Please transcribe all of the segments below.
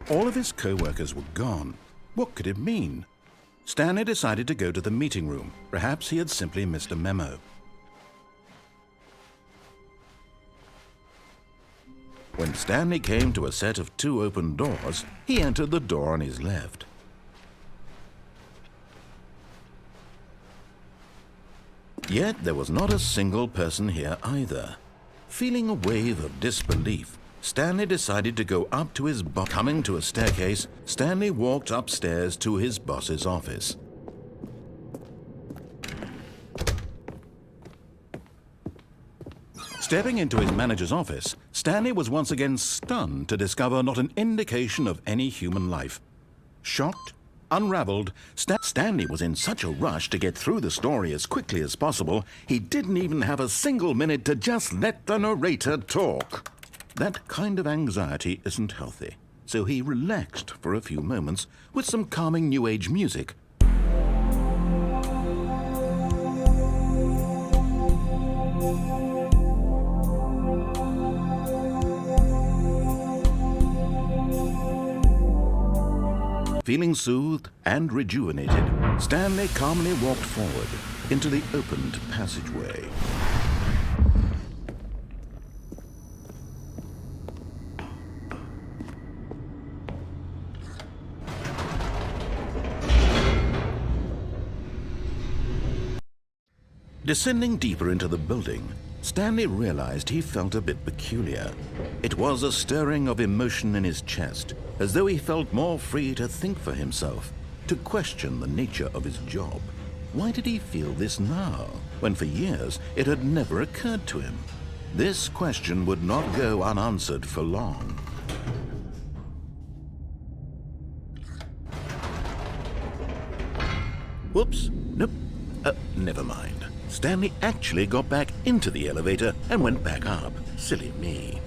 All of his co-workers were gone. What could it mean? Stanley decided to go to the meeting room. Perhaps he had simply missed a memo. When Stanley came to a set of 2 open doors, he entered the door on his left. Yet there was not a single person here either. Feeling a wave of disbelief, Stanley decided to go up to his boss. Coming to a staircase, Stanley walked upstairs to his boss's office. Stepping into his manager's office, Stanley was once again stunned to discover not an indication of any human life. Shocked, unraveled, Stanley was in such a rush to get through the story as quickly as possible, he didn't even have a single minute to just let the narrator talk. That kind of anxiety isn't healthy, so he relaxed for a few moments with some calming New Age music. Feeling soothed and rejuvenated, Stanley calmly walked forward into the opened passageway. Descending deeper into the building, Stanley realized he felt a bit peculiar. It was a stirring of emotion in his chest, as though he felt more free to think for himself, to question the nature of his job. Why did he feel this now, when for years it had never occurred to him? This question would not go unanswered for long. Whoops, nope, never mind. Stanley actually got back into the elevator and went back up. Silly me.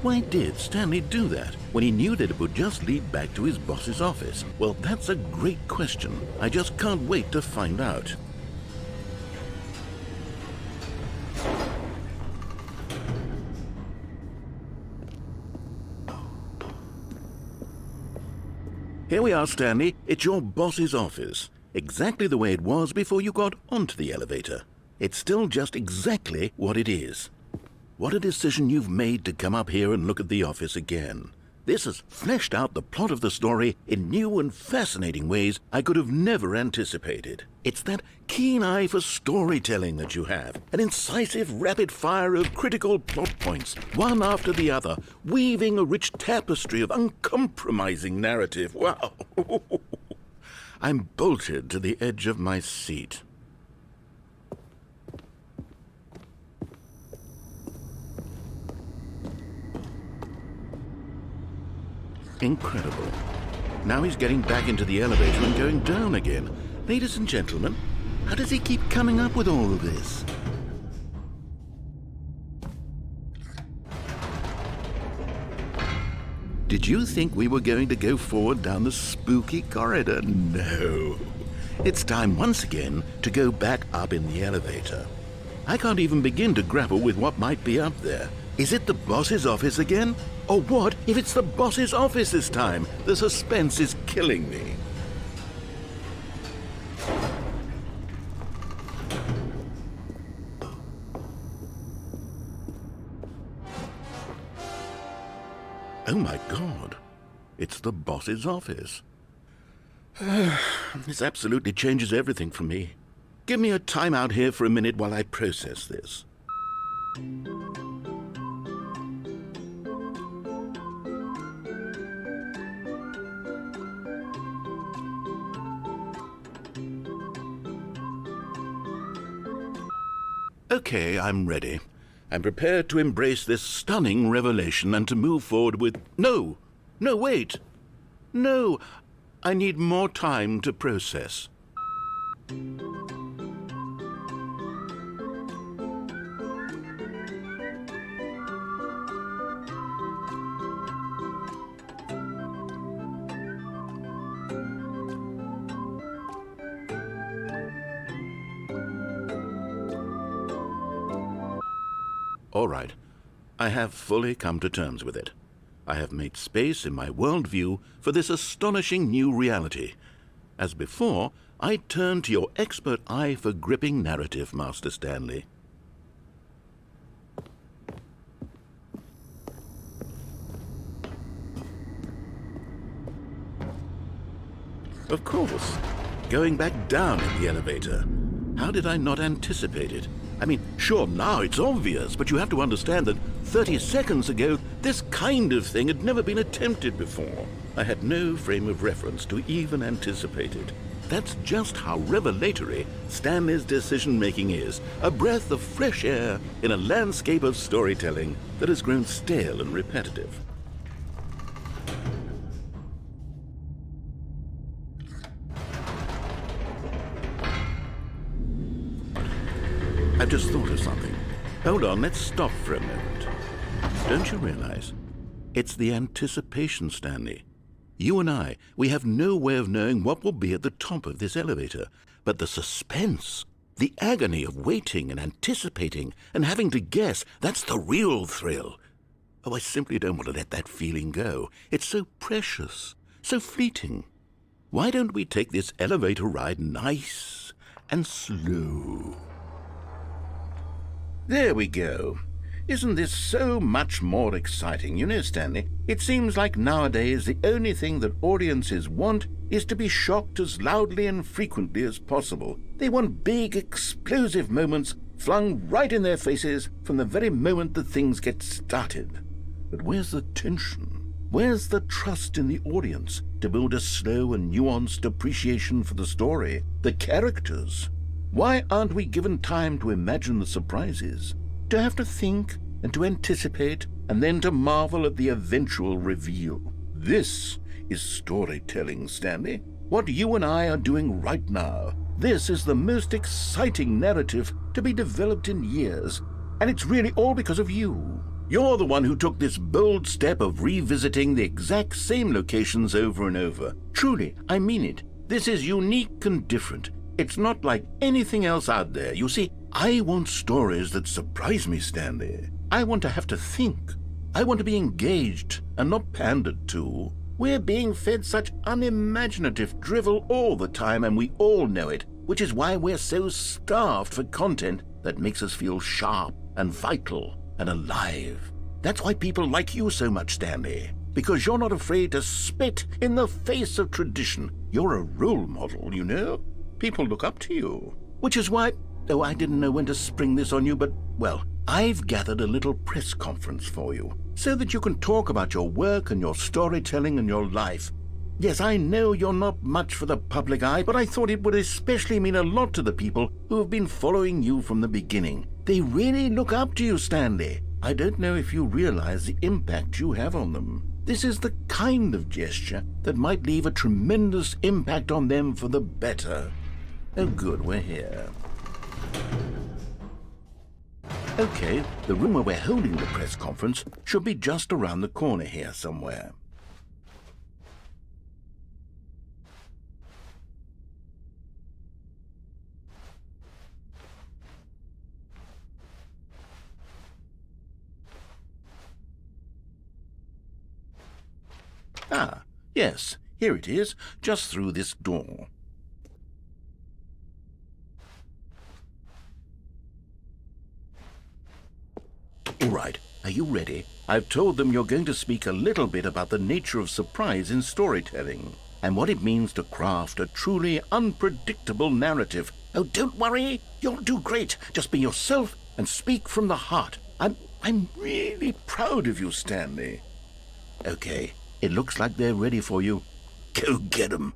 Why did Stanley do that when he knew that it would just lead back to his boss's office? Well, that's a great question. I just can't wait to find out. Here we are, Stanley. It's your boss's office. Exactly the way it was before you got onto the elevator. It's still just exactly what it is. What a decision you've made to come up here and look at the office again. This has fleshed out the plot of the story in new and fascinating ways I could have never anticipated. It's that keen eye for storytelling that you have, an incisive rapid fire of critical plot points, one after the other, weaving a rich tapestry of uncompromising narrative. Wow! I'm bolted to the edge of my seat. Incredible. Now he's getting back into the elevator and going down again. Ladies and gentlemen, how does he keep coming up with all of this? Did you think we were going to go forward down the spooky corridor? No. It's time once again to go back up in the elevator. I can't even begin to grapple with what might be up there. Is it the boss's office again? Or what if it's the boss's office this time? The suspense is killing me. Oh my God, it's the boss's office. This absolutely changes everything for me. Give me a time out here for a minute while I process this. Okay, I'm ready. I'm prepared to embrace this stunning revelation and to move forward with... No, wait. No, I need more time to process. All right, I have fully come to terms with it. I have made space in my worldview for this astonishing new reality. As before, I turn to your expert eye for gripping narrative, Master Stanley. Of course. Going back down in the elevator. How did I not anticipate it? I mean, sure, now it's obvious, but you have to understand that 30 seconds ago, this kind of thing had never been attempted before. I had no frame of reference to even anticipate it. That's just how revelatory Stanley's decision-making is, a breath of fresh air in a landscape of storytelling that has grown stale and repetitive. I've just thought of something. Hold on, let's stop for a moment. Don't you realize? It's the anticipation, Stanley. You and I, we have no way of knowing what will be at the top of this elevator. But the suspense, the agony of waiting and anticipating and having to guess, that's the real thrill. Oh, I simply don't want to let that feeling go. It's so precious, so fleeting. Why don't we take this elevator ride nice and slow? There we go. Isn't this so much more exciting? You know, Stanley, it seems like nowadays the only thing that audiences want is to be shocked as loudly and frequently as possible. They want big, explosive moments flung right in their faces from the very moment that things get started. But where's the tension? Where's the trust in the audience to build a slow and nuanced appreciation for the story, the characters? Why aren't we given time to imagine the surprises, to have to think and to anticipate and then to marvel at the eventual reveal? This is storytelling, Stanley. What you and I are doing right now. This is the most exciting narrative to be developed in years, and it's really all because of you. You're the one who took this bold step of revisiting the exact same locations over and over. Truly, I mean it. This is unique and different. It's not like anything else out there. You see, I want stories that surprise me, Stanley. I want to have to think. I want to be engaged and not pandered to. We're being fed such unimaginative drivel all the time, and we all know it, which is why we're so starved for content that makes us feel sharp and vital and alive. That's why people like you so much, Stanley, because you're not afraid to spit in the face of tradition. You're a role model, you know? People look up to you. Which is why, oh, I didn't know when to spring this on you, but, well, I've gathered a little press conference for you so that you can talk about your work and your storytelling and your life. Yes, I know you're not much for the public eye, but I thought it would especially mean a lot to the people who have been following you from the beginning. They really look up to you, Stanley. I don't know if you realize the impact you have on them. This is the kind of gesture that might leave a tremendous impact on them for the better. Oh, good, we're here. Okay, the room where we're holding the press conference should be just around the corner here somewhere. Ah, yes, here it is, just through this door. All right, are you ready? I've told them you're going to speak a little bit about the nature of surprise in storytelling and what it means to craft a truly unpredictable narrative. Oh, don't worry, you'll do great. Just be yourself and speak from the heart. I'm really proud of you, Stanley. Okay, it looks like they're ready for you. Go get 'em.